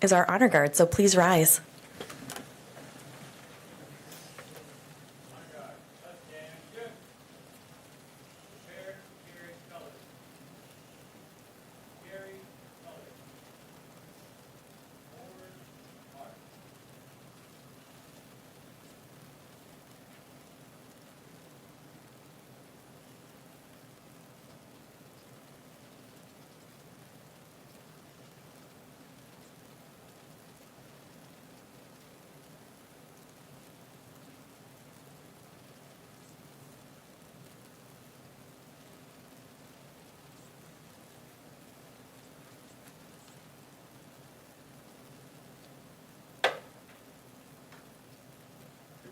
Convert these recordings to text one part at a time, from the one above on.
is our honor guard, so please rise.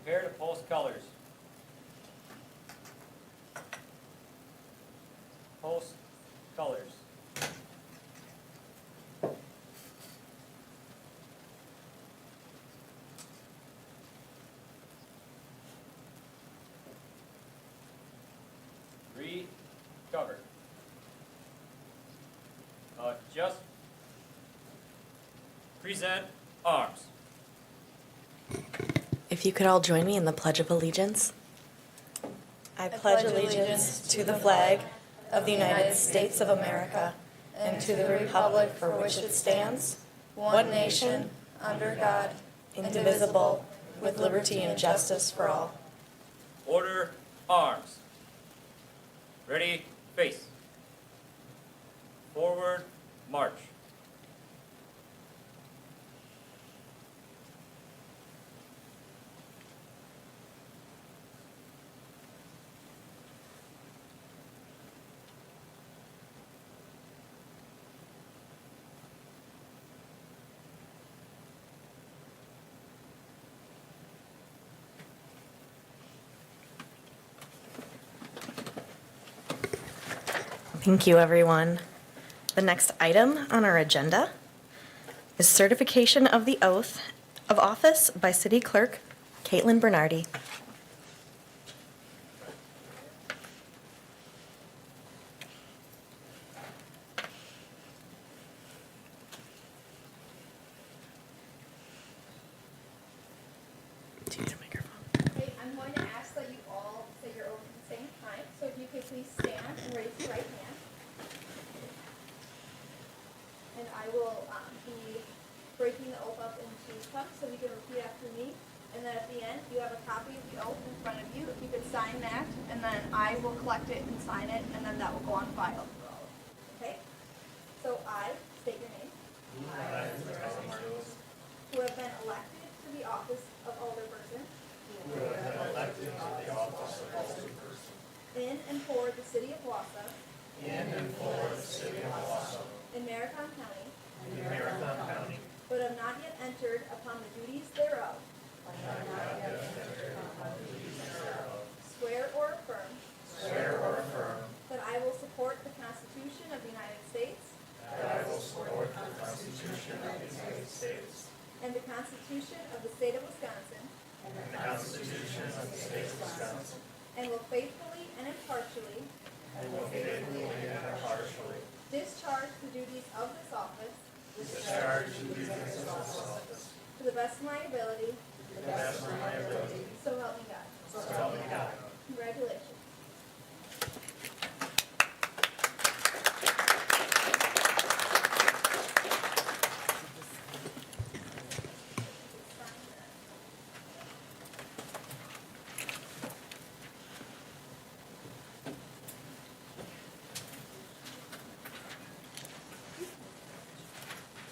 Prepare to post colors. Post colors. Recover. Just present arms. If you could all join me in the Pledge of Allegiance. I pledge allegiance to the flag of the United States of America and to the republic for which it stands, one nation, under God, indivisible, with liberty and justice for all. Order arms. Ready, face. Forward, march. Thank you, everyone. The next item on our agenda is certification of the oath of office by City Clerk Caitlin Bernardi. To use your microphone. Okay, I'm going to ask that you all say your oath at the same time. So if you could please stand and raise your right hand. And I will be breaking the oath up into chunks so you can repeat after me. And then at the end, you have a copy of the oath in front of you. If you could sign that, and then I will collect it and sign it, and then that will go on file for all of you. Okay? So I state your name. Who have been elected to the office of alderperson. In and for the city of Wausau. In Marathon County. But have not yet entered upon the duties thereof. Swear or affirm. That I will support the Constitution of the United States. And the Constitution of the State of Wisconsin. And will faithfully and impartially. Discharge the duties of this office. To the best of my ability. So help me God. Congratulations.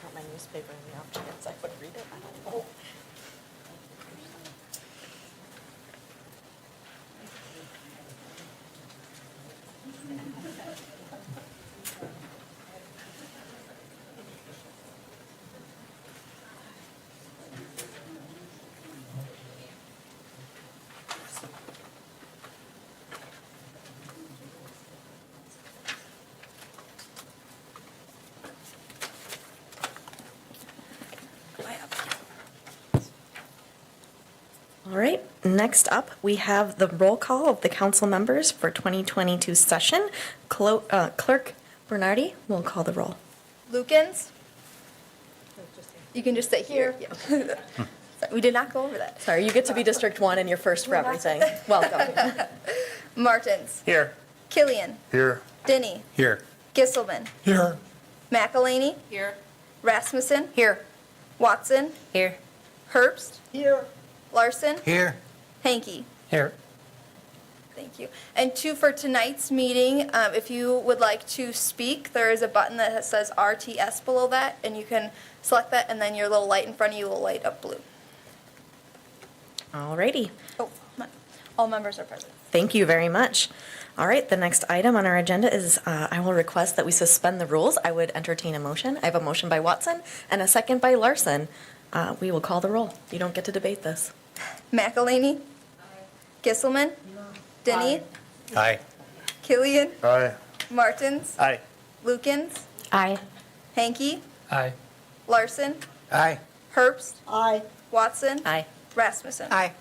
Got my newspaper in the off chance I would read it. I don't know. All right, next up, we have the roll call of the council members for 2022 session. Clerk Bernardi will call the roll. Lukens. You can just say here. Yeah. Sorry, we did not go over that. Sorry, you get to be District 1 and you're first for everything. Welcome. Martins. Here. Killian. Here. Denny. Here. Gisselman. Here. McElhaney. Here. Rasmussen. Here. Watson. Here. Herbst. Here. Larson. Here. Hanky. Here. Thank you. And two, for tonight's meeting, if you would like to speak, there is a button that says RTS below that, and you can select that, and then your little light in front of you will light up blue. Alrighty. Oh, all members are present. Thank you very much. All right, the next item on our agenda is I will request that we suspend the rules. I would entertain a motion. I have a motion by Watson and a second by Larson. We will call the roll. You don't get to debate this. McElhaney. Gisselman. Denny. Aye. Killian. Aye. Martins. Aye. Lukens. Aye. Hanky. Aye. Larson. Aye. Herbst. Aye. Watson. Aye. Rasmussen. Aye.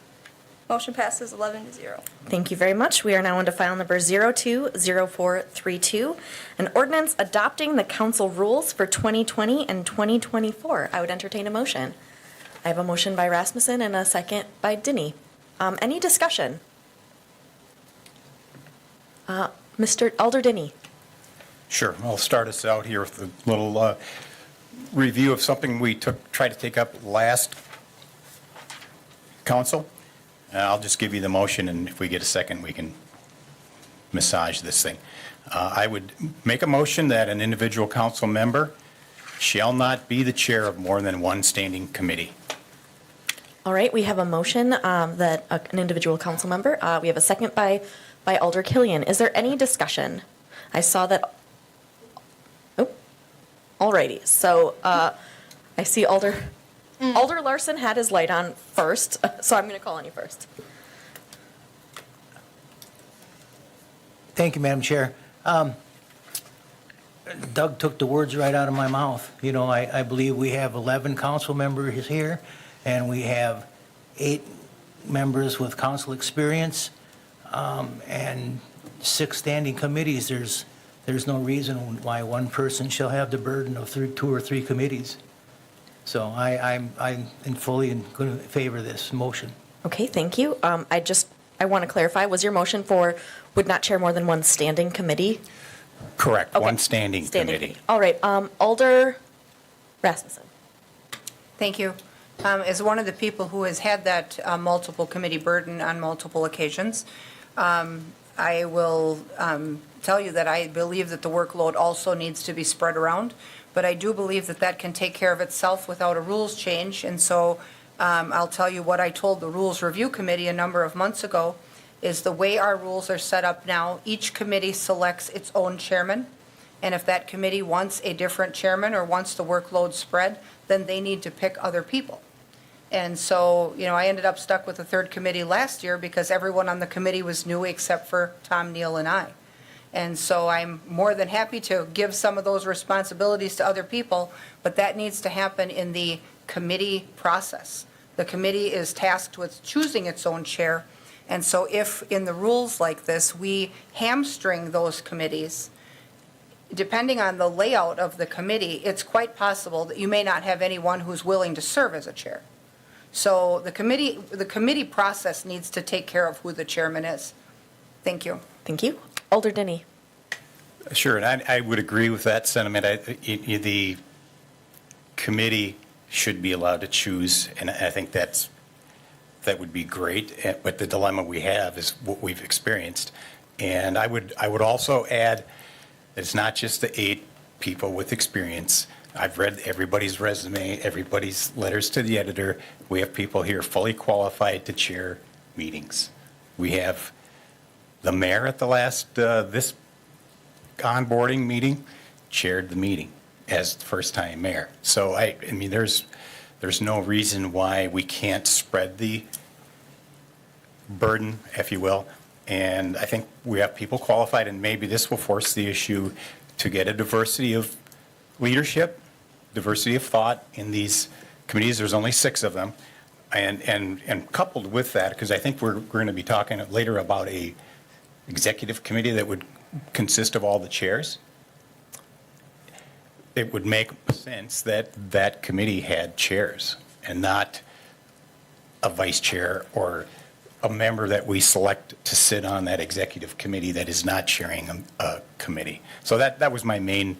Motion passes 11-0. Thank you very much. We are now into file number 020432, an ordinance adopting the council rules for 2020 and 2024. I would entertain a motion. I have a motion by Rasmussen and a second by Denny. Any discussion? Mr. Alder Denny. Sure. I'll start us out here with a little review of something we tried to take up last council. I'll just give you the motion, and if we get a second, we can massage this thing. I would make a motion that an individual council member shall not be the chair of more than one standing committee. All right, we have a motion that an individual council member, we have a second by Alder Killian. Is there any discussion? I saw that, oh, all righty. So I see Alder Larson had his light on first, so I'm going to call on you first. Thank you, Madam Chair. Doug took the words right out of my mouth. You know, I believe we have 11 council members here, and we have 8 members with council experience, and 6 standing committees. There's no reason why one person shall have the burden of 2 or 3 committees. So I'm fully in favor of this motion. Okay, thank you. I want to clarify, was your motion for would not chair more than one standing committee? Correct. Okay. One standing committee. All right, Alder Rasmussen. Thank you. As one of the people who has had that multiple committee burden on multiple occasions, I will tell you that I believe that the workload also needs to be spread around, but I do believe that that can take care of itself without a rules change, and so I'll tell you what I told the Rules Review Committee a number of months ago, is the way our rules are set up now, each committee selects its own chairman, and if that committee wants a different chairman or wants the workload spread, then they need to pick other people. And so, you know, I ended up stuck with the third committee last year because everyone on the committee was new except for Tom, Neal, and I. And so I'm more than happy to give some of those responsibilities to other people, but that needs to happen in the committee process. The committee is tasked with choosing its own chair, and so if in the rules like this, we hamstring those committees, depending on the layout of the committee, it's quite possible that you may not have anyone who's willing to serve as a chair. So the committee process needs to take care of who the chairman is. Thank you. Thank you. Alder Denny. Sure, and I would agree with that sentiment. The committee should be allowed to choose, and I think that would be great. But the dilemma we have is what we've experienced. And I would also add that it's not just the 8 people with experience. I've read everybody's resume, everybody's letters to the editor. We have people here fully qualified to chair meetings. We have the mayor at the last, this onboarding meeting, chaired the meeting as the first-time mayor. So, I mean, there's no reason why we can't spread the burden, if you will. And I think we have people qualified, and maybe this will force the issue to get a diversity of leadership, diversity of thought in these committees. There's only 6 of them. And coupled with that, because I think we're going to be talking later about a executive committee that would consist of all the chairs. it would make sense that that committee had chairs and not a vice chair or a member that we select to sit on that executive committee that is not chairing a committee. So that was my main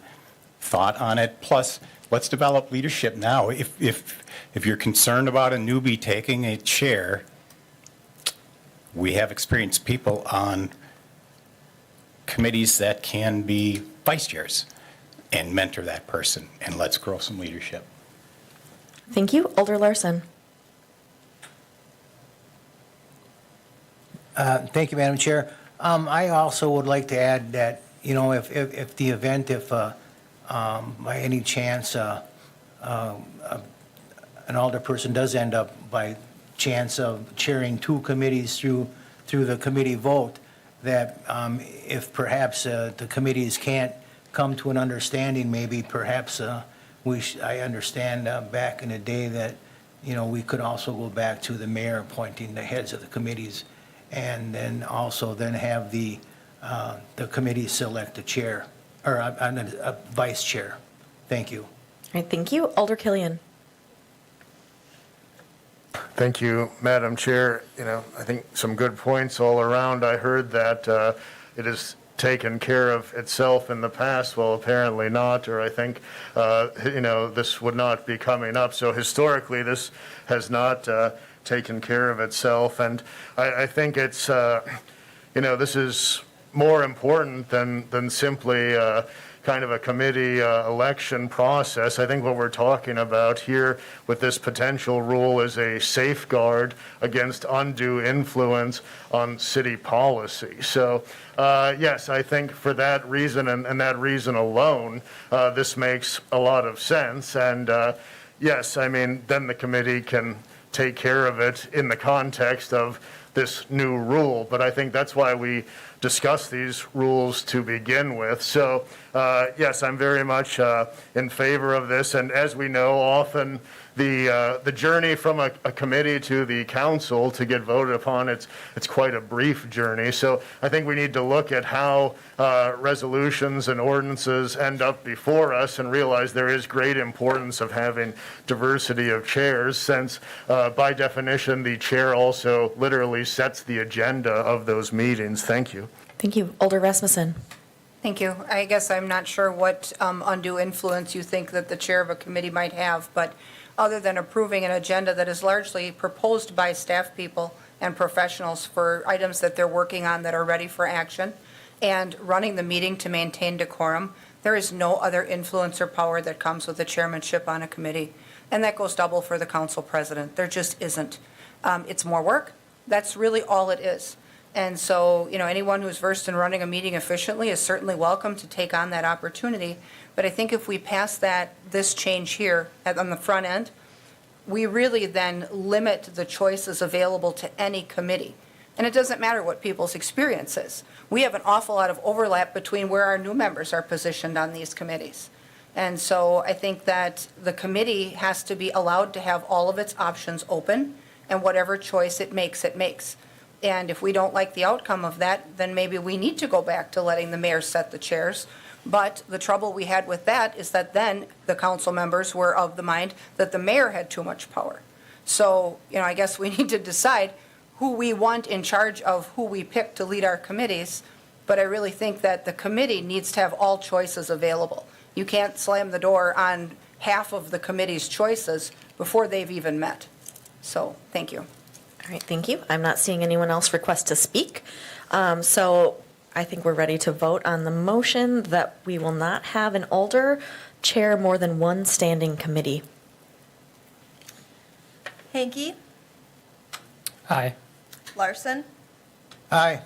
thought on it. Plus, let's develop leadership now. If you're concerned about a newbie taking a chair, we have experienced people on committees that can be vice chairs and mentor that person, and let's grow some leadership. Thank you. Alder Larson. Thank you, Madam Chair. I also would like to add that, if the event, by any chance, an alderperson does end up by chance of chairing two committees through the committee vote, that if perhaps the committees can't come to an understanding, maybe perhaps I understand back in the day that, we could also go back to the mayor appointing the heads of the committees, and then also have the committee select a chair, or a vice chair. Thank you. All right, thank you. Alder Killian. Thank you, Madam Chair. I think some good points all around. I heard that it has taken care of itself in the past. Well, apparently not, or I think, this would not be coming up. So historically, this has not taken care of itself. And I think it's, this is more important than simply kind of a committee election process. I think what we're talking about here with this potential rule is a safeguard against undue influence on city policy. So yes, I think for that reason and that reason alone, this makes a lot of sense. And yes, then the committee can take care of it in the context of this new rule. But I think that's why we discuss these rules to begin with. So yes, I'm very much in favor of this. And as we know, often the journey from a committee to the council to get voted upon, it's quite a brief journey. So I think we need to look at how resolutions and ordinances end up before us and realize there is great importance of having diversity of chairs, since by definition the chair also literally sets the agenda of those meetings. Thank you. Thank you. Alder Rasmussen. Thank you. I guess I'm not sure what undue influence you think that the chair of a committee might have, but other than approving an agenda that is largely proposed by staff people and professionals for items that they're working on that are ready for action, and running the meeting to maintain decorum, there is no other influence or power that comes with the chairmanship on a committee. And that goes double for the council president. There just isn't. It's more work. That's really all it is. And so, anyone who's versed in running a meeting efficiently is certainly welcome to take on that opportunity. But I think if we pass this change here on the front end, we really then limit the choices available to any committee. And it doesn't matter what people's experience is. We have an awful lot of overlap between where our new members are positioned on these committees. And so I think that the committee has to be allowed to have all of its options open, and whatever choice it makes, it makes. And if we don't like the outcome of that, then maybe we need to go back to letting the mayor set the chairs. But the trouble we had with that is that then the council members were of the mind that the mayor had too much power. So, I guess we need to decide who we want in charge of who we pick to lead our committees. But I really think that the committee needs to have all choices available. You can't slam the door on half of the committee's choices before they've even met. So, thank you. All right, thank you. I'm not seeing anyone else request to speak. So I think we're ready to vote on the motion that we will not have an alder chair more than one standing committee. Hanky, Aye. Larson, Aye.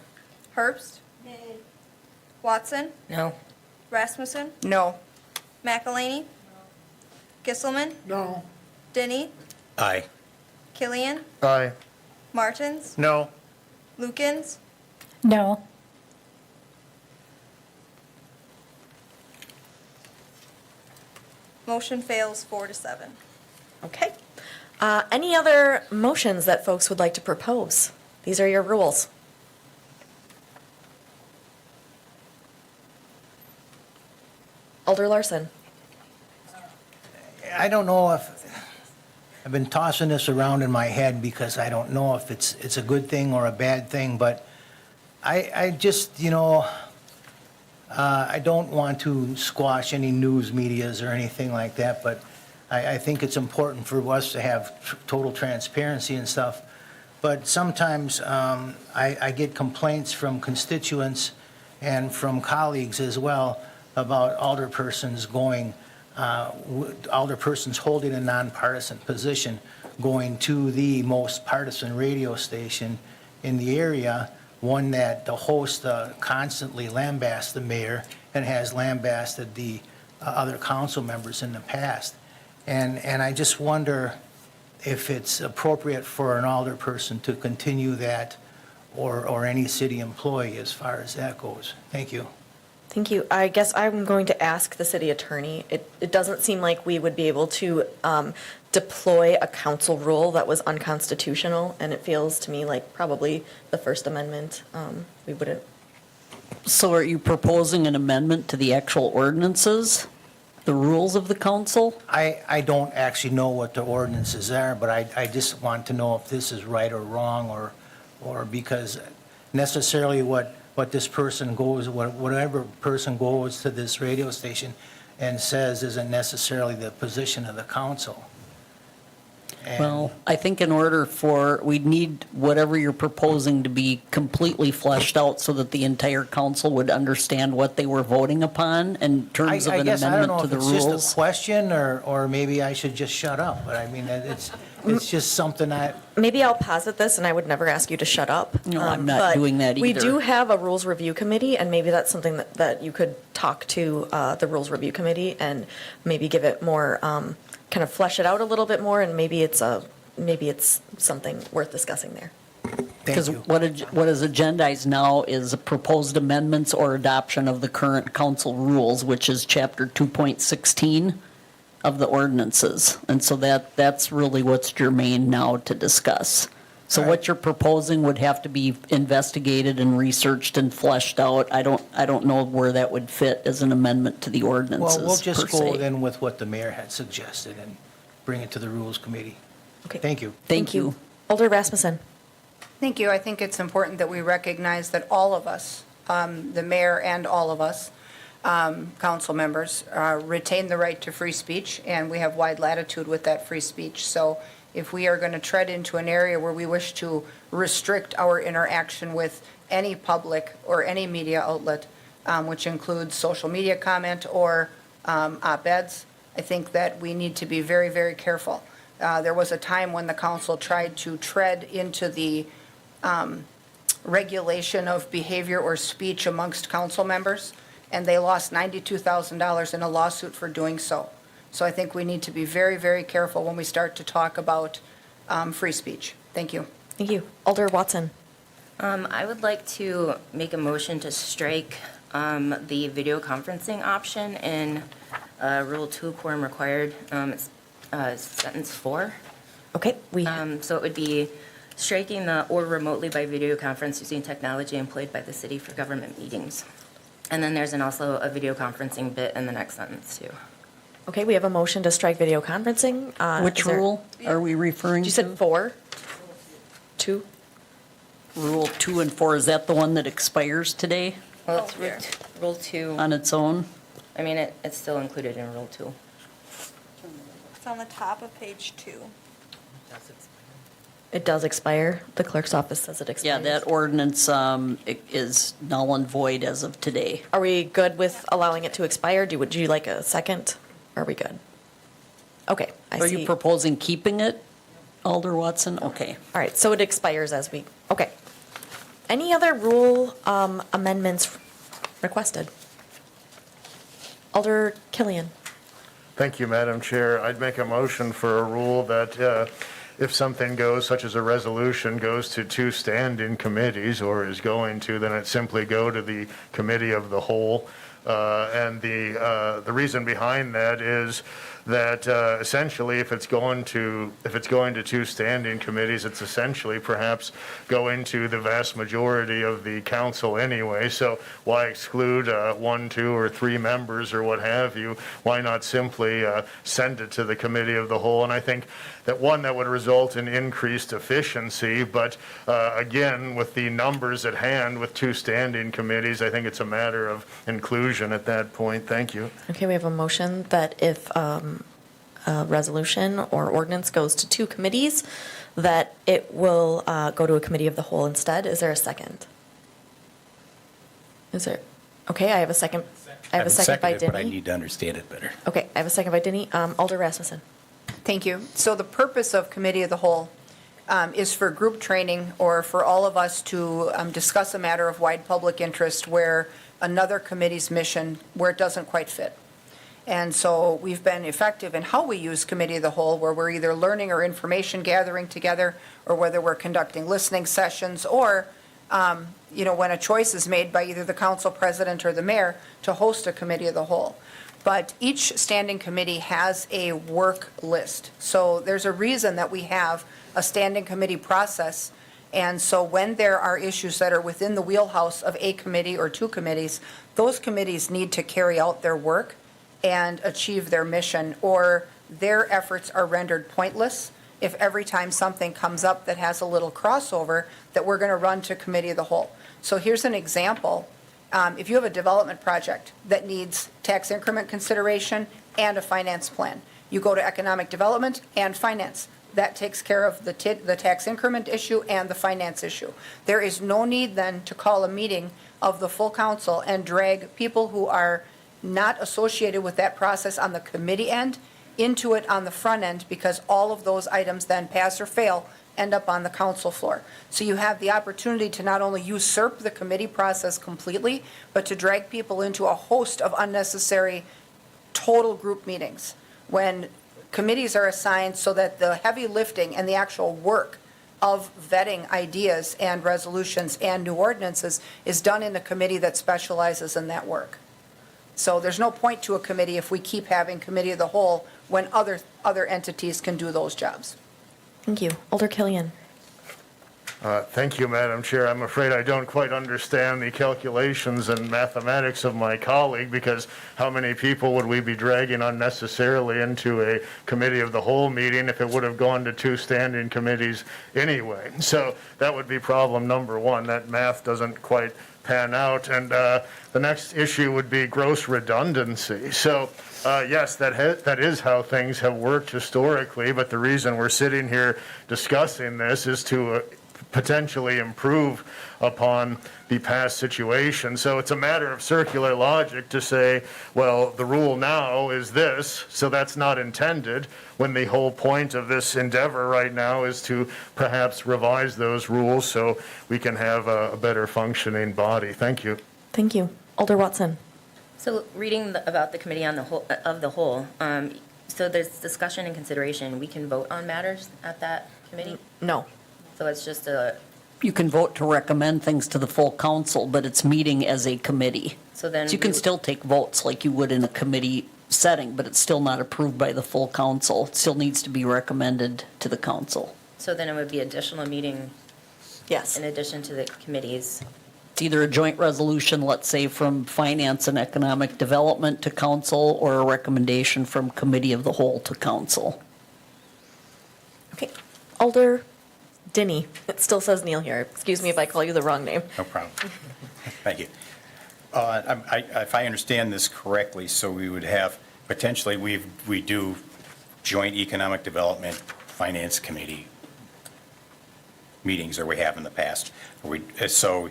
Herbst, Watson, No. Rasmussen, No. McElhaney, Gisselman, No. Denny, Aye. Killian, Aye. Martins, No. Lukens, No. motion fails 4-7. Okay. Any other motions that folks would like to propose? These are your rules. Alder Larson. I don't know if, I've been tossing this around in my head because I don't know if it's a good thing or a bad thing, but I just, I don't want to squash any news medias or anything like that, but I think it's important for us to have total transparency and stuff. But sometimes I get complaints from constituents and from colleagues as well about alderpersons alderpersons holding a nonpartisan position going to the most partisan radio station in the area, one that the host constantly lambasts the mayor and has lambasted the other council members in the past. And I just wonder if it's appropriate for an alderperson to continue that, or any city employee as far as that goes. Thank you. Thank you. I guess I'm going to ask the city attorney. It doesn't seem like we would be able to deploy a council rule that was unconstitutional, and it feels to me like probably the First Amendment, we wouldn't. So are you proposing an amendment to the actual ordinances, the rules of the council? I don't actually know what the ordinances are, but I just want to know if this is right or wrong, or because necessarily what this person goes, whatever person goes to this radio station and says isn't necessarily the position of the council. And- Well, I think in order we'd need whatever you're proposing to be completely fleshed out so that the entire council would understand what they were voting upon in terms of I an guess I don't know amendment to if the it's rules. just a question, or maybe I should just shut up, but I mean, it's just something Maybe I'll posit this, and I would never ask you to shut up. No, I'm not but doing that We either. do have a Rules Review Committee, and maybe that's something that you could talk to the Rules Review Committee and maybe give it more, kind of flesh it out a little bit more, and maybe it's something worth discussing there. Thank Because you. what is agendized now is proposed amendments or adoption of the current council rules, which is chapter 2.16 of the ordinances. And so that's really what's germane now to discuss. So what you're proposing would have to be investigated and researched and fleshed out. I don't know where that would fit as an amendment to the ordinances Well, we'll just per go se. then with what the mayor had suggested and bring it to the Rules Committee. Okay. Thank you. Thank you. Alder Rasmussen. Thank you. I think it's important that we recognize that all of us, the mayor and all of us, council members, retain the right to free speech, and we have wide latitude with that free speech. So if we are going to tread into an area where we wish to restrict our interaction with any public or any media outlet, which includes social media comment or op-eds, I think that we need to be very, very careful. There was a time when the council tried to tread into the regulation of behavior or speech amongst council members, and they lost $92,000 in a lawsuit for doing so. So I think we need to be very, very careful when we start to talk about free speech. Thank you. Thank you. Alder Watson. I would like to make a motion to strike the video conferencing option in Rule 2, quorum required, it's sentence 4. Okay, So it would be striking the or remotely by video conference using technology employed by the city for government meetings. And then there's also a video conferencing bit in the next sentence too. okay, we have a motion to strike video conferencing. Which Is there- rule are we referring to? You said 4? 2? Rule 2 and 4, is that the one that expires today Well, it's Rule 2. on its own? I mean, it's still included in Rule 2. It's on the top of page 2. It does expire. The clerk's office says it expires. Yeah, that ordinance is null and void as of today. Are we good with allowing it to expire? Would you like a second? Are we good? Okay, I Are see. you proposing keeping it, Alder Watson? Okay. All right, so it expires as we, okay. Any other rule amendments requested? Alder Killian. Thank you, Madam Chair. I'd make a motion for a rule that if something goes, such as a resolution, goes to two standing committees or is going to, then it simply go to the committee of the whole. And the reason behind that is that essentially if it's going to two standing committees, it's essentially perhaps going to the vast majority of the council anyway. So why exclude 1, 2, or 3 members or what have you? Why not simply send it to the committee of the whole? And I think that that would result in increased efficiency, but again, with the numbers at hand with 2 standing committees, I think it's a matter of inclusion at that point. Thank you. Okay, we have a motion that if a resolution or ordinance goes to 2 committees, that it will go to a committee of the whole instead. Is there a second? Is there? Okay, I have a second. I have a second by seconded it, but I Denny. need to understand it better. Okay, I have a second by Denny. Alder Rasmussen. Thank you. So the purpose of Committee of the Whole is for group training or for all of us to discuss a matter of wide public interest where another committee's mission, where it doesn't quite fit. And so we've been effective in how we use Committee of the Whole, where we're either learning or information gathering together, or whether we're conducting listening sessions, or, when a choice is made by either the council president or the mayor to host a Committee of the Whole. But each standing committee has a work list. So there's a reason that we have a standing committee process. And so when there are issues that are within the wheelhouse of a committee or 2 committees, those committees need to carry out their work and achieve their mission, or their efforts are rendered pointless if every time something comes up that has a little crossover that we're going to run to Committee of the Whole. So here's an example. If you have a development project that needs tax increment consideration and a finance plan, you go to economic development and finance. That takes care of the tax increment issue and the finance issue. There is no need then to call a meeting of the full council and drag people who are not associated with that process on the committee end into it on the front end, because all of those items then pass or fail end up on the council floor. So you have the opportunity to not only usurp the committee process completely, but to drag people into a host of unnecessary total group meetings when committees are assigned so that the heavy lifting and the actual work of vetting ideas and resolutions and new ordinances is done in a committee that specializes in that work. So there's no point to a committee if we keep having Committee of the Whole when other entities can do those jobs. Thank you. Alder Killian. Thank you, Madam Chair. I'm afraid I don't quite understand the calculations and mathematics of my colleague, because how many people would we be dragging unnecessarily into a Committee of the Whole meeting if it would have gone to 2 standing committees anyway? So that would be problem number 1. That math doesn't quite pan out. And the next issue would be gross redundancy. So yes, that is how things have worked historically, but the reason we're sitting here discussing this is to potentially improve upon the past situation. So it's a matter of circular logic to say, well, the rule now is this, so that's not intended, when the whole point of this endeavor right now is to perhaps revise those rules so we can have a better functioning body. Thank you. Thank you. Alder Watson. So reading about the committee on the whole, of the whole, so there's discussion and consideration. We can vote on matters at that committee? No. So it's just You can vote to recommend things to the full council, but it's meeting as a committee. so then. So you can still take votes like you would in a committee setting, but it's still not approved by the full council. It still needs to be recommended to the council. So then it would be additional meeting Yes. in addition to the committees. It's either a joint resolution, let's say, from Finance and Economic Development to council, or a recommendation from Committee of the Whole to council. Okay. Alder Denny. It still says Neil here. Excuse me if I call you the wrong name. No problem. Thank you. If I understand this correctly, so we would have, potentially, we do joint economic development finance committee meetings, or we have in the past. So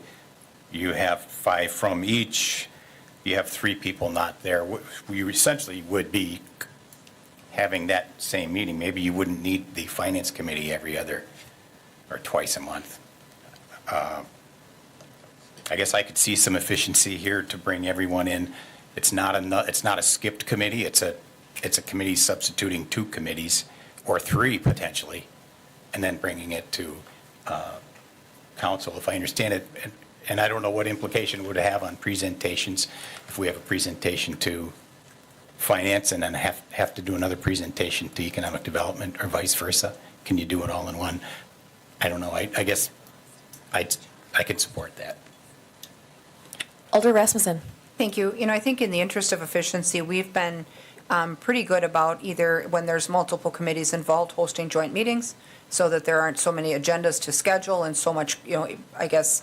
you have 5 from each, you have 3 people not there. We essentially would be having that same meeting. Maybe you wouldn't need the finance committee every other or twice a month. I guess I could see some efficiency here to bring everyone in. It's not a skipped committee. It's a committee substituting 2 committees, or 3 potentially, and then bringing it to council, if I understand it. And I don't know what implication it would have on presentations, if we have a presentation to finance and then have to do another presentation to economic development or vice versa? Can you do it all in one? I don't know. I guess I can support that. Alder Rasmussen. Thank you. I think in the interest of efficiency, we've been pretty good about either when there's multiple committees involved, hosting joint meetings so that there aren't so many agendas to schedule and so much, I guess,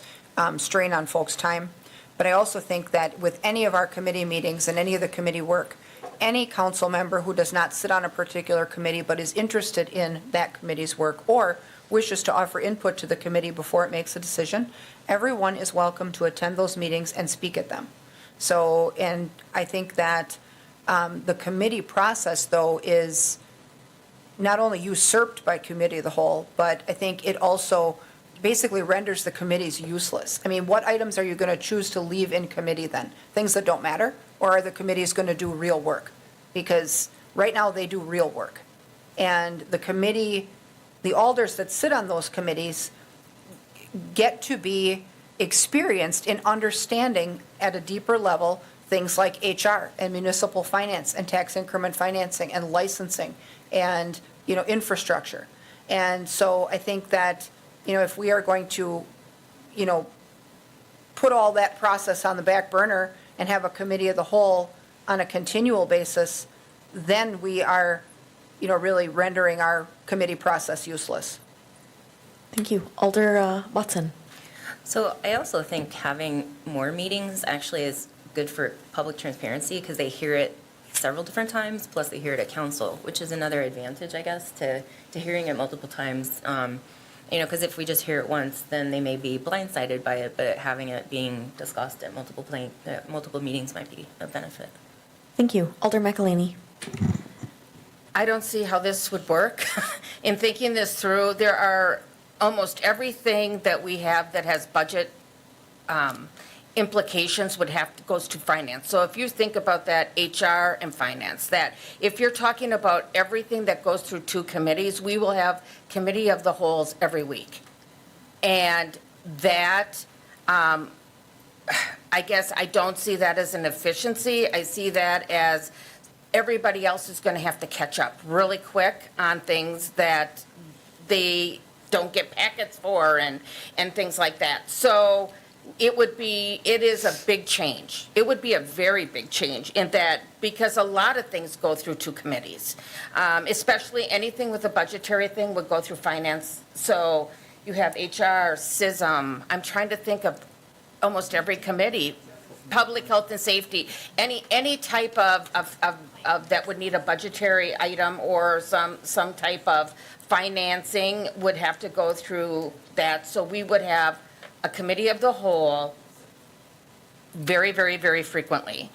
strain on folks' time. But I also think that with any of our committee meetings and any of the committee work, any council member who does not sit on a particular committee but is interested in that committee's work or wishes to offer input to the committee before it makes a decision, everyone is welcome to attend those meetings and speak at them. So, and I think that the committee process, though, is not only usurped by committee of the whole, but I think it also basically renders the committees useless. I mean, what items are you going to choose to leave in committee then? Things that don't matter? Or are the committees going to do real work? Because right now they do real work. And the committee, the alders that sit on those committees get to be experienced in understanding at a deeper level things like HR and municipal finance and tax increment financing and licensing and, infrastructure. And so I think that, if we are going to, put all that process on the back burner and have a committee of the whole on a continual basis, then we are, really rendering our committee process useless. Thank you. Alder Watson. So I also think having more meetings actually is good for public transparency because they hear it several different times, plus they hear it at council, which is another advantage, I guess, to hearing it multiple times. Because if we just hear it once, then they may be blindsided by it, but having it being discussed at multiple meetings might be a benefit. Thank you. Alder McElhaney. I don't see how this would work. In thinking this through, there are almost everything that we have that has budget implications goes to finance. So if you think about that, HR and finance, that if you're talking about everything that goes through two committees, we will have committee of the wholes every week. And that, I guess I don't see that as an efficiency. I see that as everybody else is going to have to catch up really quick on things that they don't get packets for and things like that. So it is a big change. It would be a very big change in that because a lot of things go through two committees, especially anything with a budgetary thing would go through finance. So you have HR, SISM. I'm trying to think of almost every committee, public health and safety, any type of that would need a budgetary item or some type of financing would have to go through that. So we would have a committee of the whole very, very, very frequently.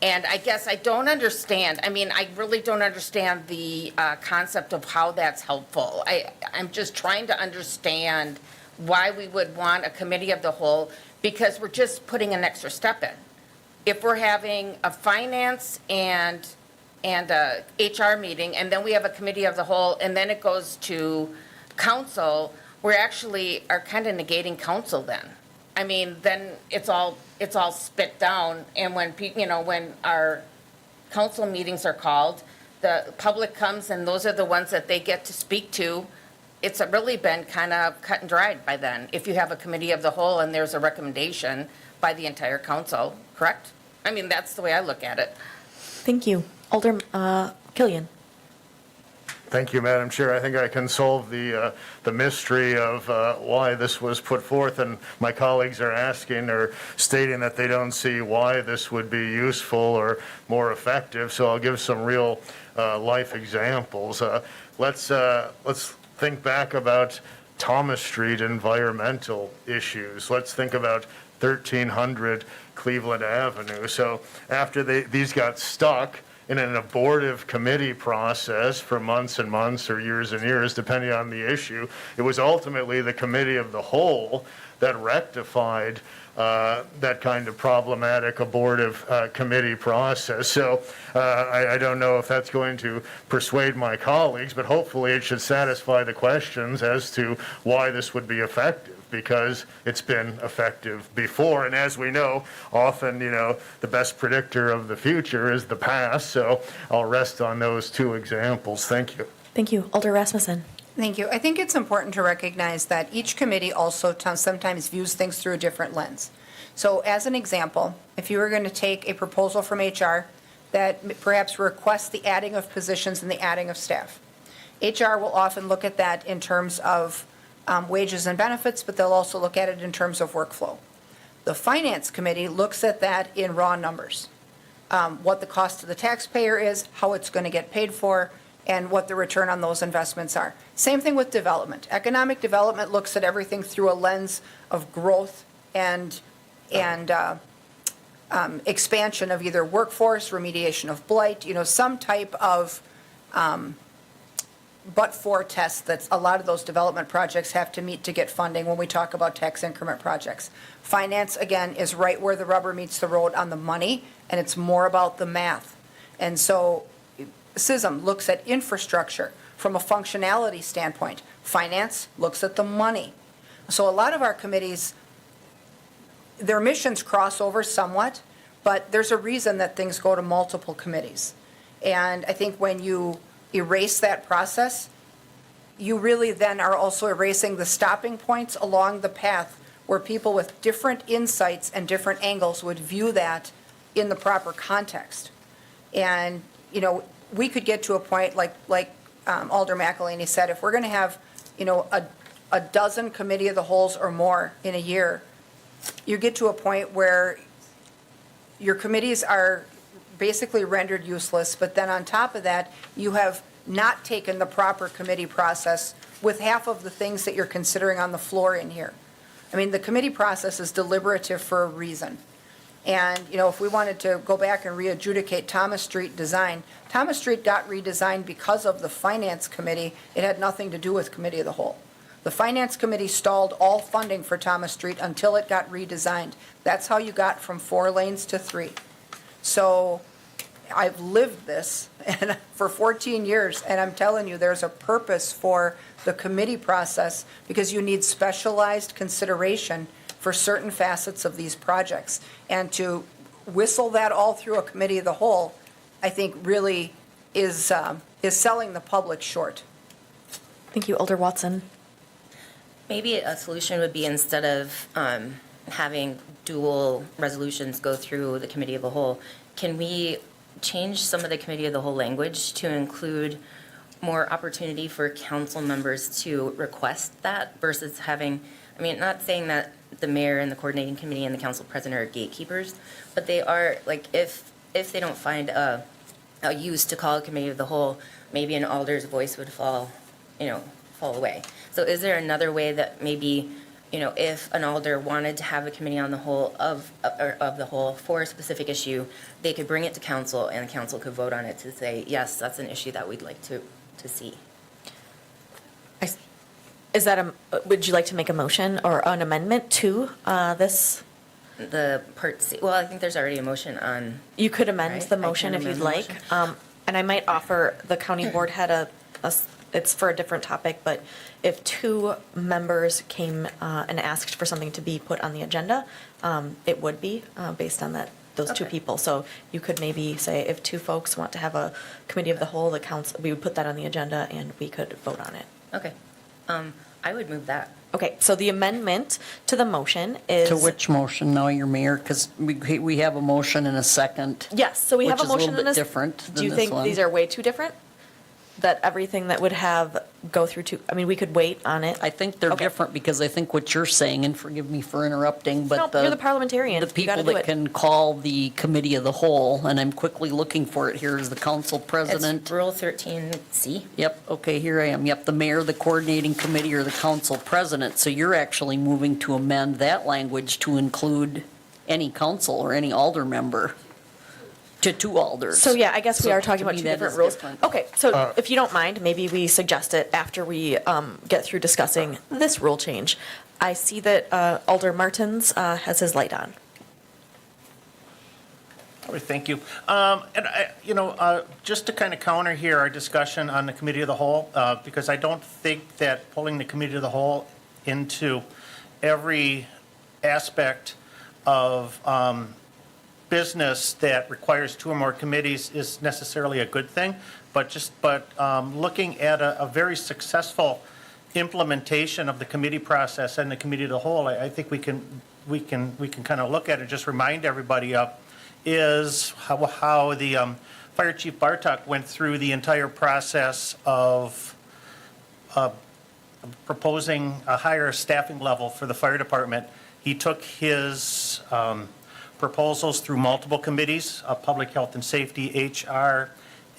And I guess I don't understand. I mean, I really don't understand the concept of how that's helpful. I'm just trying to understand why we would want a committee of the whole because we're just putting an extra step in. If we're having a finance and a HR meeting, and then we have a committee of the whole, and then it goes to council, we actually are kind of negating council then. I mean, then it's all spit down, and when when our council meetings are called, the public comes, and those are the ones that they get to speak to. It's really been kind of cut and dried by then, if you have a committee of the whole and there's a recommendation by the entire council, correct? I mean, that's the way I look at it. Thank you. Alder Killian. Thank you, Madam Chair. I think I can solve the mystery of why this was put forth, and my colleagues are asking or stating that they don't see why this would be useful or more effective. So I'll give some real life examples. Let's think back about Thomas Street environmental issues. Let's think about 1300 Cleveland Avenue. So after these got stuck in an abortive committee process for months and months or years and years, depending on the issue, it was ultimately the committee of the whole that rectified that kind of problematic abortive committee process. So I don't know if that's going to persuade my colleagues, but hopefully it should satisfy the questions as to why this would be effective. because it's been effective before. And as we know, often, the best predictor of the future is the past. So I'll rest on those two examples. Thank you. Thank you. Alder Rasmussen. Thank you. I think it's important to recognize that each committee also sometimes views things through a different lens. So as an example, if you were going to take a proposal from HR that perhaps requests the adding of positions and the adding of staff, HR will often look at that in terms of wages and benefits, but they'll also look at it in terms of workflow. The Finance Committee looks at that in raw numbers, what the cost to the taxpayer is, how it's going to get paid for, and what the return on those investments are. Same thing with development. Economic development looks at everything through a lens of growth and expansion of either workforce, remediation of blight, some type of but-for test that a lot of those development projects have to meet to get funding when we talk about tax increment projects. Finance, again, is right where the rubber meets the road on the money, and it's more about the math. And so SISM looks at infrastructure from a functionality standpoint. Finance looks at the money. So a lot of our committees, their missions cross over somewhat, but there's a reason that things go to multiple committees. And I think when you erase that process, you really then are also erasing the stopping points along the path where people with different insights and different angles would view that in the proper context. And, we could get to a point like Alder McElhaney said, if we're going to have, a dozen committee of the wholes or more in a year, you get to a point where your committees are basically rendered useless, but then on top of that, you have not taken the proper committee process with half of the things that you're considering on the floor in here. I mean, the committee process is deliberative for a reason. And, if we wanted to go back and re-adjudicate Thomas Street design, Thomas Street got redesigned because of the Finance Committee. It had nothing to do with Committee of the Whole. The Finance Committee stalled all funding for Thomas Street until it got redesigned. That's how you got from 4 lanes to 3. So I've lived this and for 14 years, and I'm telling you, there's a purpose for the committee process because you need specialized consideration for certain facets of these projects. And to whistle that all through a committee of the whole, I think really is selling the public short. Thank you. Alder Watson. Maybe a solution would be instead of having dual resolutions go through the committee of the whole, can we change some of the committee of the whole language to include more opportunity for council members to request that versus having, not saying that the mayor and the coordinating committee and the council president are gatekeepers, but they are, if they don't find a use to call a committee of the whole, maybe an alder's voice would fall away. So is there another way that maybe, if an alder wanted to have a committee on the whole of the whole for a specific issue, they could bring it to council and the council could vote on it to say, yes, that's an issue that we'd like to see. Is that would you like to make a motion or an amendment to this? The Part C, well, I think there's already a motion on. You could amend Right, the I motion can if you'd amend the like. And I might offer, the county board had it's for a different topic, but if 2 members came and asked for something to be put on the agenda, it would be based on those 2 Okay. people. So you could maybe say if 2 folks want to have a committee of the whole, the council, we would put that on the agenda and we could vote on it. Okay. I would move that. Okay, so the amendment to the motion is. To which motion now, your mayor? Because we have a motion and a second. Yes, so we have a Which is a motion little and bit different Do than you this think one. these are way too different? That everything that would have go through to, we could wait on it. I think they're Okay. different because I think what you're saying, and forgive me for interrupting, but No, you're the parliamentarian. the You people gotta do that it. can call the committee of the whole, and I'm quickly looking for it here, is the council president. It's Rule 13C. Yep, okay, here I am. Yep, the mayor, the coordinating committee, or the council president. So you're actually moving to amend that language to include any council or any alder member to 2 alders. So yeah, I guess we So are talking to about me, 2 that different is rules. different. Okay, so if you don't mind, maybe we suggest it after we get through discussing this rule change. I see that Alder Martins has his light on. All right, thank you. Just to kind of counter here our discussion on the committee of the whole, because I don't think that pulling the committee of the whole into every aspect of business that requires two or more committees is necessarily a good thing, but looking at a very successful implementation of the committee process and the committee of the whole, I think we can kind of look at it, just remind everybody of, is how the Fire Chief Bartok went through the entire process of proposing a higher staffing level for the fire department. He took his proposals through multiple committees, Public Health and Safety, HR,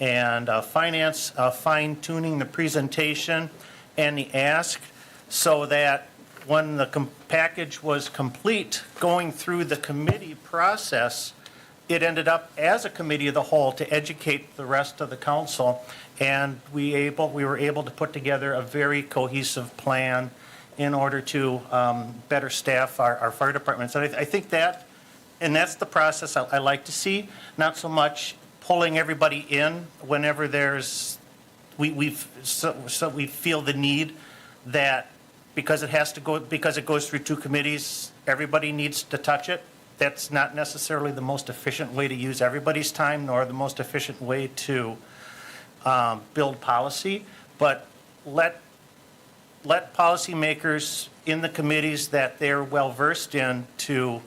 and Finance, fine-tuning the presentation and the ask, so that when the package was complete, going through the committee process, it ended up as a committee of the whole to educate the rest of the council, and we were able to put together a very cohesive plan in order to better staff our fire departments. And I think that's the process I like to see, not so much pulling everybody in whenever we feel the need that because it goes through two committees, everybody needs to touch it. That's not necessarily the most efficient way to use everybody's time, nor the most efficient way to build policy. But let policymakers in the committees that they're well versed in to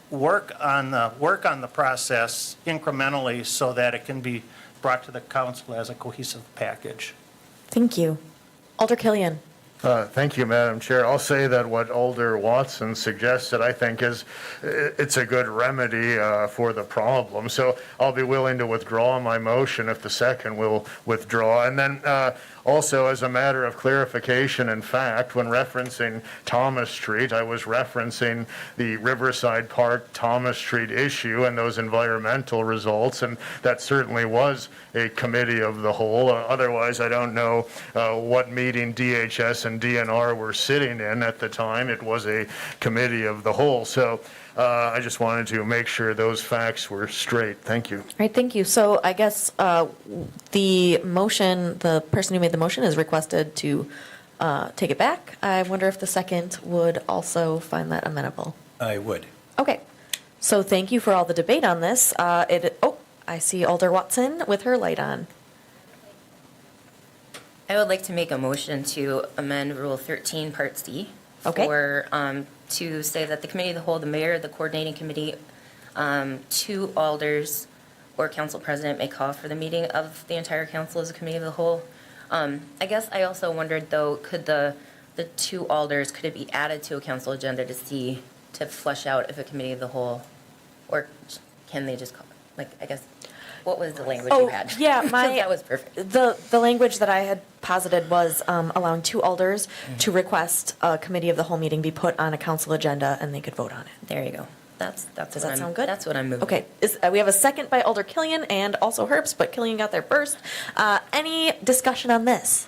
work on the process incrementally so that it can be brought to the council as a cohesive package. Thank you. Alder Killian. Thank you, Madam Chair. I'll say that what Alder Watson suggested, I think, it's a good remedy for the problem. So I'll be willing to withdraw my motion if the second will withdraw. And then also, as a matter of clarification and fact, when referencing Thomas Street, I was referencing the Riverside Park Thomas Street issue and those environmental results, and that certainly was a committee of the whole. Otherwise, I don't know what meeting DHS and DNR were sitting in at the time. It was a committee of the whole. So I just wanted to make sure those facts were straight. Thank you. All right, thank you. So I guess the person who made the motion is requested to take it back. I wonder if the second would also find that amenable. I would. Okay, so thank you for all the debate on this. I see Alder Watson with her light on. I would like to make a motion to amend Rule 13, Part C. Okay. To say that the committee of the whole, the mayor, the coordinating committee, two alders, or council president may call for the meeting of the entire council as a committee of the whole. I guess I also wondered, though, could the two alders, could it be added to a council agenda to flesh out if a committee of the whole, or can they just call, I guess, what was the language you had? Yeah, That was perfect. The language that I had posited was allowing two alders to request a committee of the whole meeting be put on a council agenda and they could vote on it. There you go. Does that sound good? That's what I'm moving. Okay, we have a second by Alder Killian and also Herbst, but Killian got there first. Any discussion on this?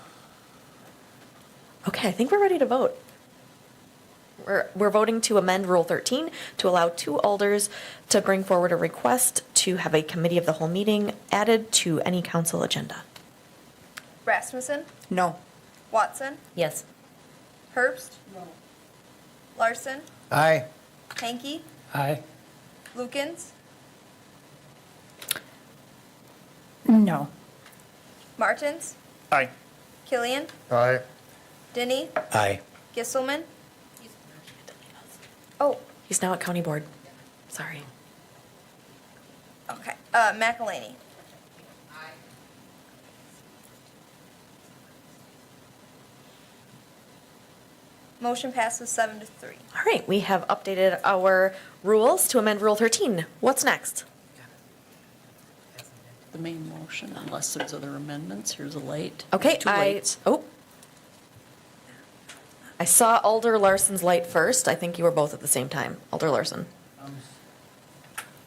Okay, I think we're ready to vote. We're voting to amend Rule 13 to allow two alders to bring forward a request to have a committee of the whole meeting added to any council agenda. Rasmussen, No. Watson, Yes. Herbst. Larson, Aye. Hanky, Aye. Lukens, No. Martins, Aye. Killian, Aye. Denny, Aye. Gisselman. Oh, He's now at county board. Sorry. okay. McElhaney. Motion passes 7-3. All right, we have updated our rules to amend Rule 13. What's next? The main motion, unless there's other amendments. Here's a light. Okay, Two lights. I saw Alder Larson's light first. I think you were both at the same time. Alder Larson.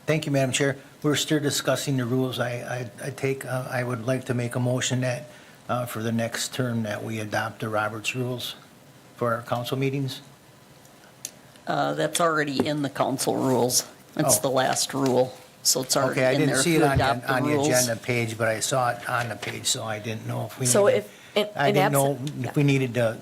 Thank you, Madam Chair. We're still discussing the rules. I would like to make a motion that for the next term that we adopt the Roberts rules for our council meetings. That's already in the council rules. It's Oh. the last rule, so it's already Okay, I in didn't there see it to on adopt the the rules. agenda page, but I saw it on the page, so I didn't know if we So needed. if, I in didn't know absent, if we needed to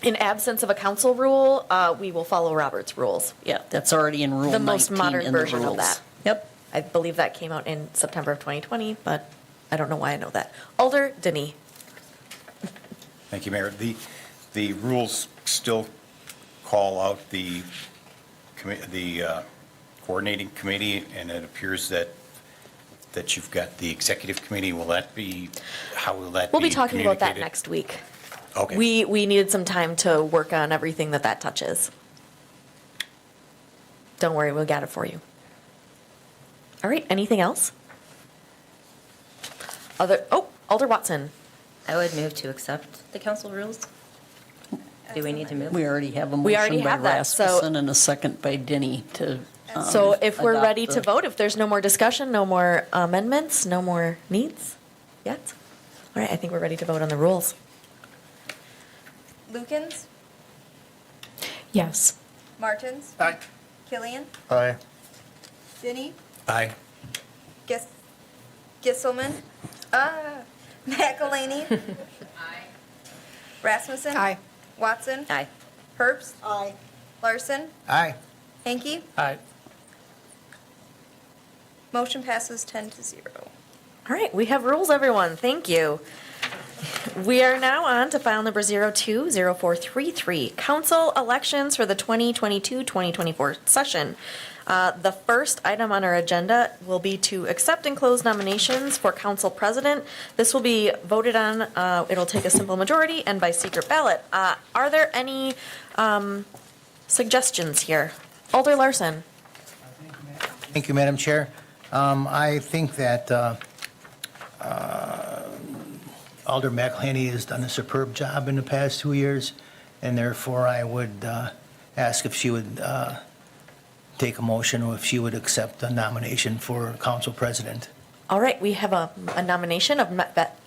In absence of a council rule, we will follow Robert's rules. Yeah, that's already in Rule 19 The most modern in the version of rules. that. Yep. I believe that came out in September of 2020, but I don't know why I know that. Alder Denny. Thank you, Mayor. The rules still call out the coordinating committee, and it appears that you've got the executive committee. Will that be, how will that be We'll be talking about that communicated? next week. Okay. We needed some time to work on everything that touches. Don't worry, we'll get it for you. All right, anything else? Alder Watson. I would move to accept the council rules. Do we need to move? We already have a We already motion by have that, so- Rasmussen and a second by Denny to. So if we're adopt ready to the- vote, if there's no more discussion, no more amendments, no more needs yet? All right, I think we're ready to vote on the rules. Lukens, Yes. Martins, Aye. Killian, Aye. Denny, Aye. Gisselman, McElhaney. Rasmussen. Aye. Watson. Aye. Herbst. Larson. Aye. Hanky. Aye. Motion passes 10-0. All right, we have rules, everyone. Thank you. We are now on to file number 020433, council elections for the 2022-2024 session. The first item on our agenda will be to accept and close nominations for council president. This will be voted on, it'll take a simple majority and by secret ballot. Are there any suggestions here? Alder Larson. Thank you, Madam Chair. I think that Alder McElhaney has done a superb job in the past 2 years, and therefore I would ask if she would take a motion or if she would accept the nomination for council president. All right, we have a nomination of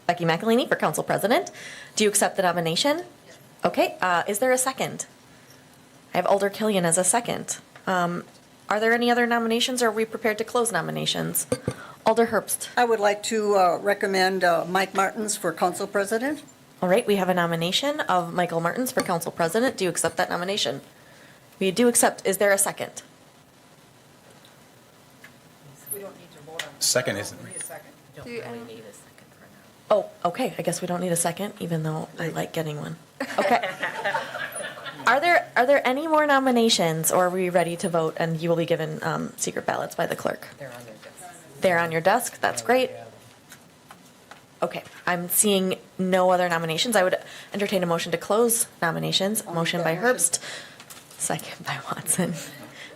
Becky McElhaney for council president. Do you accept the nomination? Okay, is there a second? I have Alder Killian as a second. Are there any other nominations, or are we prepared to close nominations? Alder Herbst. I would like to recommend Mike Martins for council president. All right, we have a nomination of Michael Martins for council president. Do you accept that nomination? We do accept. Is there a second? We don't need to vote on Second isn't. Oh, okay, I guess we don't need a second, even though I like getting one. Okay. Are there any more nominations, or are we ready to vote and you will be given secret ballots by the clerk? They're on your desk, that's great. Okay, I'm seeing no other nominations. I would entertain a motion to close nominations. Motion by Herbst, second by Watson.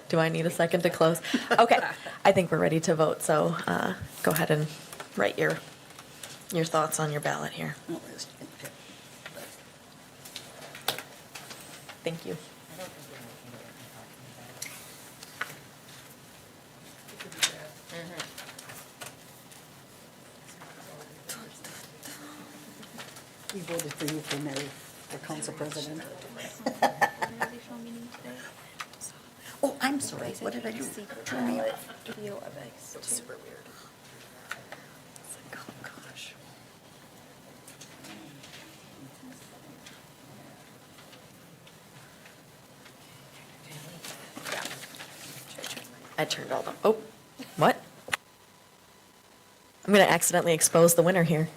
Do I need a second to close? Okay, I think we're ready to vote, so go ahead and write your thoughts on your ballot here. Thank you. We voted for you for mayor, for council president. Oh, I'm sorry, what did I do? Turn me off. Super weird. It's like, oh gosh. I turned all them. Oh, what? I'm going to accidentally expose the winner here.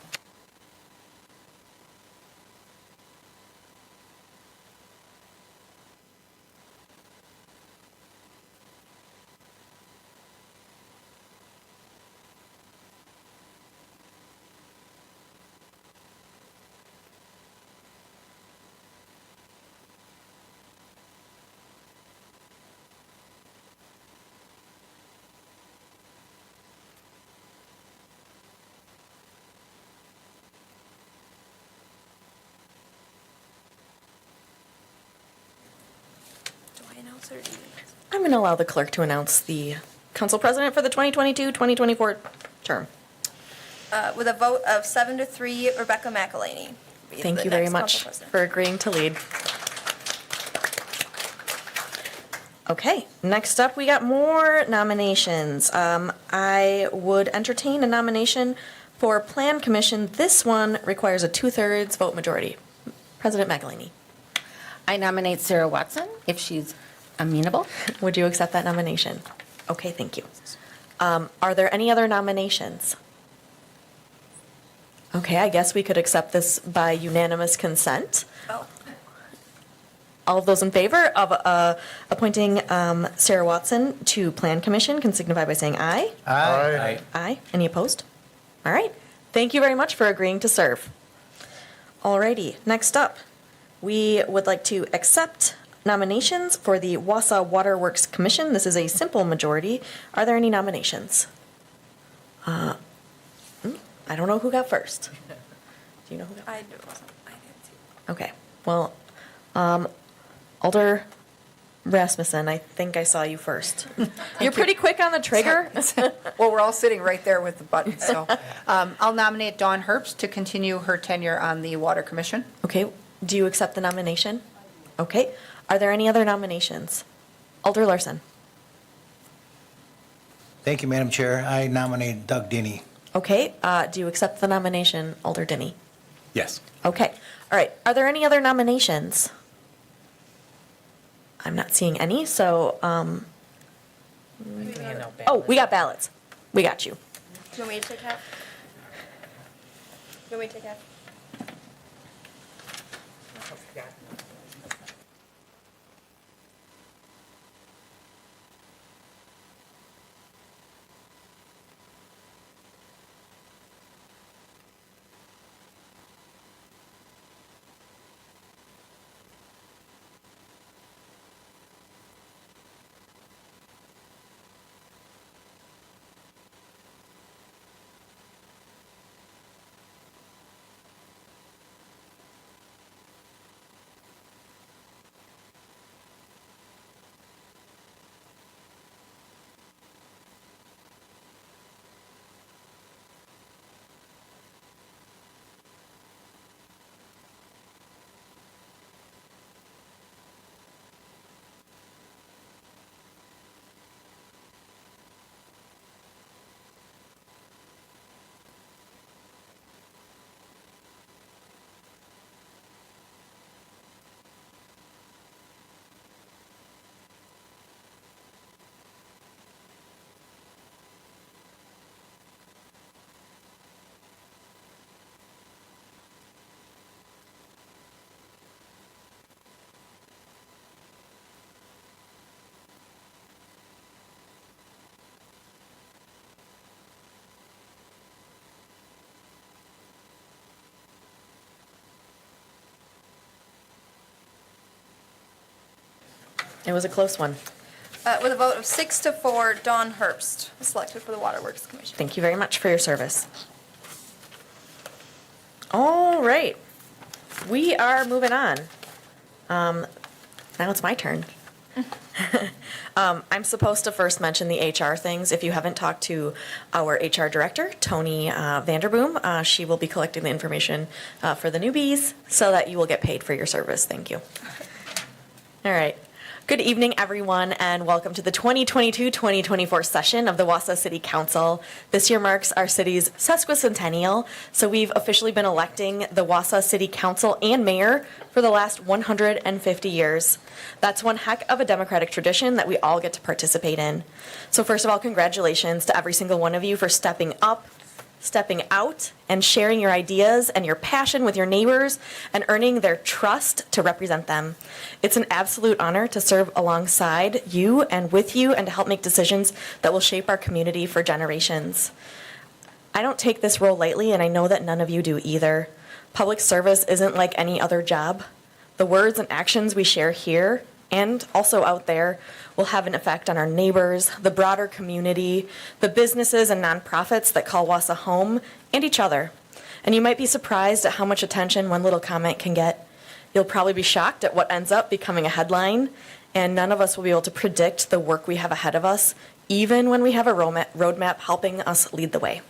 I'm going to allow the clerk to announce the council president for the 2022-2024 term. With a vote of 7-3, Rebecca McElhaney. be Thank the you very next much council president. for agreeing to lead. Okay, next up, we got more nominations. I would entertain a nomination for Plan Commission. This one requires a 2/3 vote majority. President McElhaney. I nominate Sarah Watson, if she's amenable. Would you accept that nomination? Okay, thank you. Are there any other nominations? Okay, I guess we could accept this by unanimous consent. All of those in favor of appointing Sarah Watson to Plan Commission can signify by saying aye. Aye. Aye. Any opposed? All right. Thank you very much for agreeing to serve. Alrighty, next up, we would like to accept nominations for the Wausau Waterworks Commission. This is a simple majority. Are there any nominations? I don't know who got first. Do you know who got first? I do. I did too. Okay, well, Alder Rasmussen, I think I saw you first. You're pretty quick on the trigger. Well, we're all sitting right there with the button, so. I'll nominate Dawn Herbst to continue her tenure on the Water Commission. Okay, do you accept the nomination? Okay, are there any other nominations? Alder Larson. Thank you, Madam Chair. I nominate Doug Denny. Okay, do you accept the nomination, Alder Denny? Yes. Okay, all right, are there any other nominations? I'm not seeing any, so, oh, we got ballots. We got you. Do you want me to take half? Do you want me to take half? It was a close one. With a vote of 6-4, Dawn Herbst was selected for the Waterworks Commission. Thank you very much for your service. All right, we are moving on. Now it's my turn. I'm supposed to first mention the HR things. If you haven't talked to our HR director, Tony Vanderboom, she will be collecting the information for the newbies so that you will get paid for your service. Thank you. All right. Good evening, everyone, and welcome to the 2022-2024 session of the Wausau City Council. This year marks our city's sesquicentennial, so we've officially been electing the Wausau City Council and mayor for the last 150 years. That's one heck of a democratic tradition that we all get to participate in. So first of all, congratulations to every single one of you for stepping up, stepping out, and sharing your ideas and your passion with your neighbors and earning their trust to represent them. It's an absolute honor to serve alongside you and with you and to help make decisions that will shape our community for generations. I don't take this role lightly, and I know that none of you do either. Public service isn't like any other job. The words and actions we share here and also out there will have an effect on our neighbors, the broader community, the businesses and nonprofits that call Wausau home, and each other. And you might be surprised at how much attention one little comment can get. You'll probably be shocked at what ends up becoming a headline, and none of us will be able to predict the work we have ahead of us, even when we have a roadmap helping us lead the way.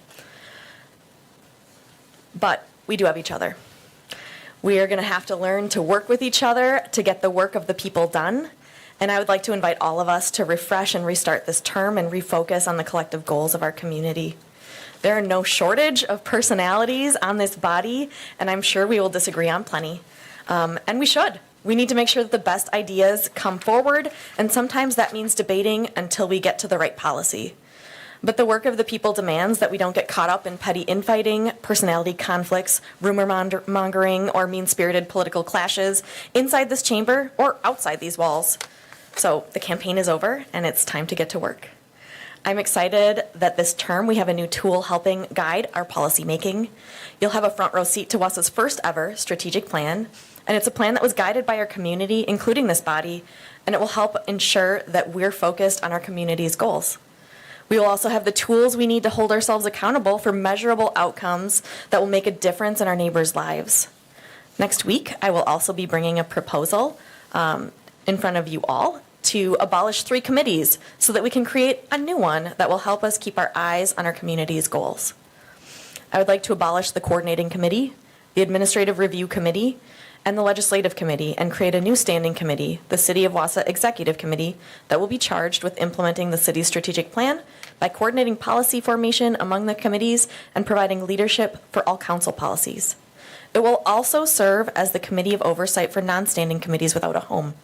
But we do have each other. We are going to have to learn to work with each other to get the work of the people done. And I would like to invite all of us to refresh and restart this term and refocus on the collective goals of our community. There are no shortage of personalities on this body, and I'm sure we will disagree on plenty. And we should. We need to make sure that the best ideas come forward, and sometimes that means debating until we get to the right policy. But the work of the people demands that we don't get caught up in petty infighting, personality conflicts, rumor mongering, or mean-spirited political clashes inside this chamber or outside these walls. So the campaign is over, and it's time to get to work. I'm excited that this term we have a new tool helping guide our policy making. You'll have a front row seat to Wausau's first ever strategic plan, and it's a plan that was guided by our community, including this body, and it will help ensure that we're focused on our community's goals. We will also have the tools we need to hold ourselves accountable for measurable outcomes that will make a difference in our neighbors' lives. Next week, I will also be bringing a proposal in front of you all to abolish 3 committees so that we can create a new one that will help us keep our eyes on our community's goals. I would like to abolish the coordinating committee, the administrative review committee, and the legislative committee, and create a new standing committee, the City of Wausau Executive Committee, that will be charged with implementing the city's strategic plan by coordinating policy formation among the committees and providing leadership for all council policies. It will also serve as the committee of oversight for non-standing committees without a home.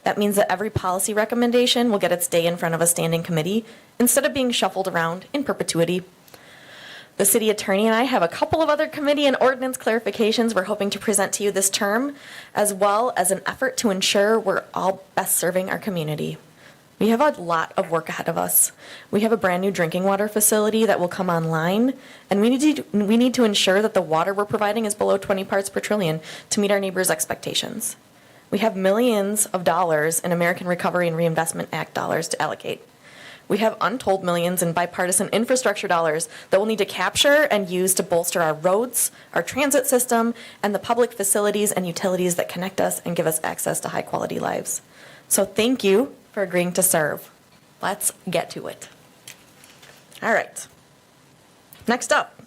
That means that every policy recommendation will get its day in front of a standing committee instead of being shuffled around in perpetuity. The city attorney and I have a couple of other committee and ordinance clarifications we're hoping to present to you this term, as well as an effort to ensure we're all best serving our community. We have a lot of work ahead of us. We have a brand new drinking water facility that will come online, and we need to ensure that the water we're providing is below 20 parts per trillion to meet our neighbors' expectations. We have millions of dollars in American Recovery and Reinvestment Act dollars to allocate. We have untold millions in bipartisan infrastructure dollars that we'll need to capture and use to bolster our roads, our transit system, and the public facilities and utilities that connect us and give us access to high-quality lives. So thank you for agreeing to serve. Let's get to it. All right. Next up,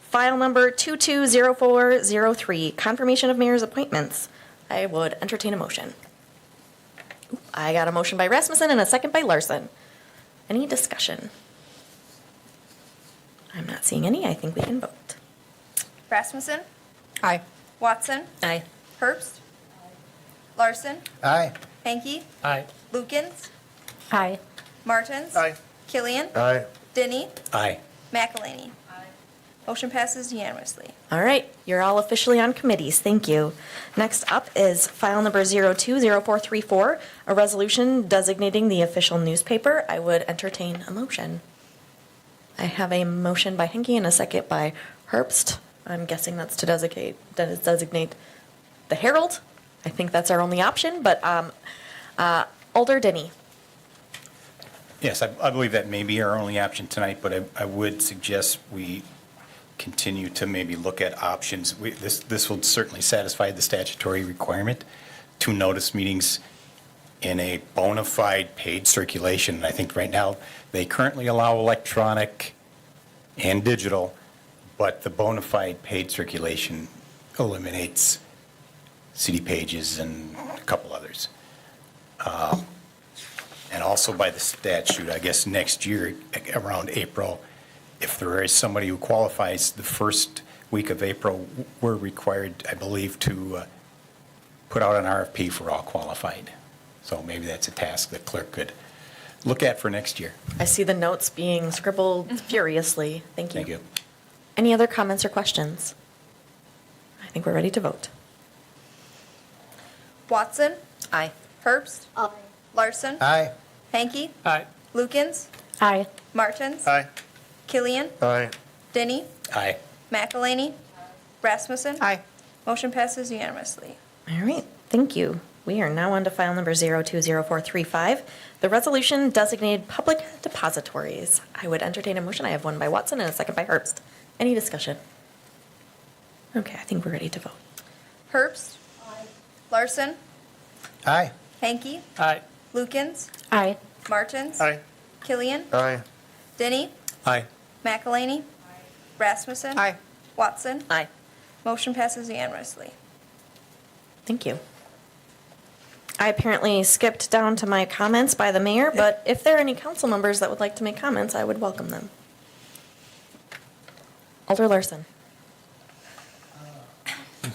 file number 220403, confirmation of mayor's appointments. I would entertain a motion. I got a motion by Rasmussen and a second by Larson. Any discussion? I'm not seeing any. I think we can vote. Rasmussen? Aye. Watson? Aye. Herbst? Larson? Aye. Hanky? Aye. Lukens? Aye. Martins? Aye. Killian? Aye. Denny? Aye. McElhaney? Motion passes unanimously. All right, you're all officially on committees. Thank you. Next up is file number 020434, a resolution designating the official newspaper. I would entertain a motion. I have a motion by Henke and a second by Herbst. I'm guessing that's to designate the Herald. I think that's our only option, but Alder Denny. Yes, I believe that may be our only option tonight, but I would suggest we continue to maybe look at options. This will certainly satisfy the statutory requirement to notice meetings in a bona fide paid circulation. And I think right now they currently allow electronic and digital, but the bona fide paid circulation eliminates city pages and a couple others. And also by the statute, I guess next year around April, if there is somebody who qualifies the first week of April, we're required, I believe, to put out an RFP for all qualified. So maybe that's a task that Clerk could look at for next year. I see the notes being scribbled furiously. Thank you. Thank you. Any other comments or questions? I think we're ready to vote. Watson? Aye. Herbst? Aye. Larson? Aye. Hanky? Aye. Lukens? Aye. Martins? Aye. Killian? Aye. Denny? Aye. McElhaney? Rasmussen? Aye. Motion passes unanimously. All right, thank you. We are now on to file number 020435, the resolution designated public depositories. I would entertain a motion. I have one by Watson and a second by Herbst. Any discussion? Okay, I think we're ready to vote. Herbst? Aye. Larson? Aye. Hanky? Aye. Lukens? Aye. Martins? Aye. Killian? Aye. Denny? Aye. McElhaney? Rasmussen? Aye. Watson? Aye. Motion passes unanimously. Thank you. I apparently skipped down to my comments by the mayor, but if there are any council members that would like to make comments, I would welcome them. Alder Larson.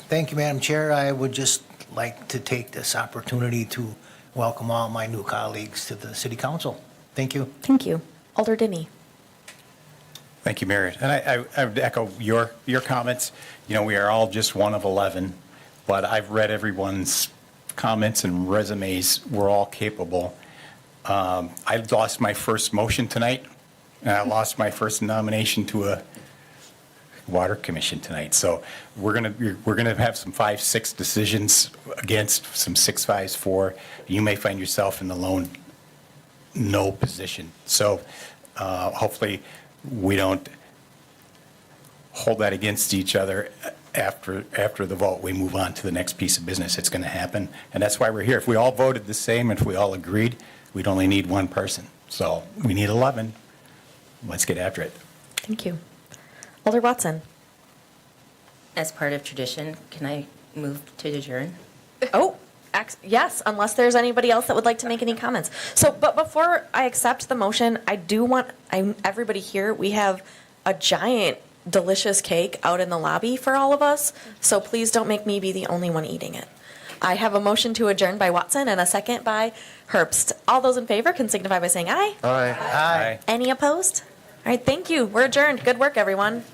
Thank you, Madam Chair. I would just like to take this opportunity to welcome all my new colleagues to the city council. Thank you. Thank you. Alder Dinney. Thank you, Mary. And I would echo your comments. You know, we are all just one of 11, but I've read everyone's comments and resumes. We're all capable. I lost my first motion tonight, and I lost my first nomination to a water commission tonight. So we're gonna have some 5-6 decisions against, some 6-5s for. You may find yourself in the lone no position. So hopefully we don't hold that against each other after the vote. We move on to the next piece of business. It's going to happen, and that's why we're here. If we all voted the same, if we all agreed, we'd only need one person. So we need 11. Let's get after it. Thank you. Alder Watson. As part of tradition, can I move to adjourn? Oh, yes, unless there's anybody else that would like to make any comments. So, but before I accept the motion, I do want everybody here, we have a giant delicious cake out in the lobby for all of us, so please don't make me be the only one eating it. I have a motion to adjourn by Watson and a second by Herbst. All those in favor can signify by saying aye. Aye. Aye. Any opposed? All right, thank you. We're adjourned. Good work, everyone.